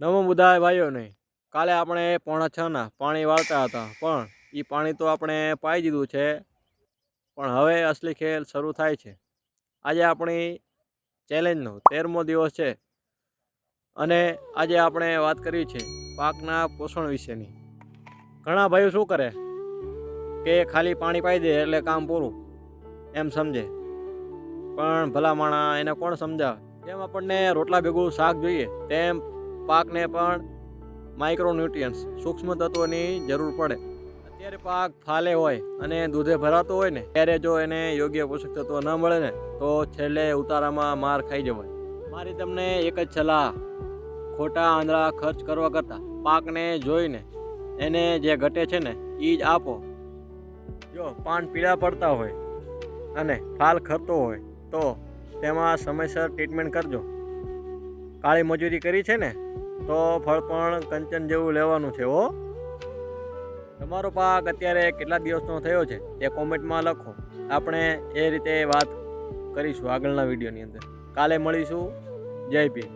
નમો બુધાય ભાઈઓને. કાલે આપણે 5:45 પાણી વાળતા હતા, પણ એ પાણી તો આપણે પાઈ દીધું છે. પણ હવે અસલી ખેલ શરૂ થાય છે. આજે આપણી ચેલેન્જનો 13મો દિવસ છે અને આજે આપણે વાત કરી છે પાકના પોષણ વિશેની. ઘણા ભાઈઓ શું કરે કે ખાલી પાણી પાઈ દે એટલે કામ પૂરું એમ સમજે, પણ ભલા માણા એને કોણ સમજાવે. જેમ આપણને રોટલા ભેગું શાક જોઈએ તેમ પાકને પણ માઇક્રોન્યુટ્રિયન્ટ્સ સૂક્ષ્મ તત્વોની જરૂર પડે. અત્યારે પાક ફાલે હોય અને દૂધે ભરાતો હોય ને, ત્યારે જો એને યોગ્ય પોષક તત્વો ન મળે ને, તો છેલ્લે ઉતારામાં માર ખાઈ જવાય. મારી તમને એક જ સલાહ: ખોટા આંધળા ખર્ચ કરવા કરતાં પાકને જોઈને એને જે ઘટે છે ને એ જ આપો. જો પાન પીળા પડતા હોય અને ફાલ ખરતો હોય તો તેમાં સમયસર ટ્રીટમેન્ટ કરજો. કાળી મજૂરી કરી છે ને તો ફળ પણ કંચન જેવું લેવાનું છે. તમારો પાક અત્યારે કેટલા દિવસનો થયો છે તે કોમેન્ટમાં લખો. આપણે એ રીતે વાત કરીશું આગળના વિડીયોની અંદર. કાલે મળીશું. જય ભીમ.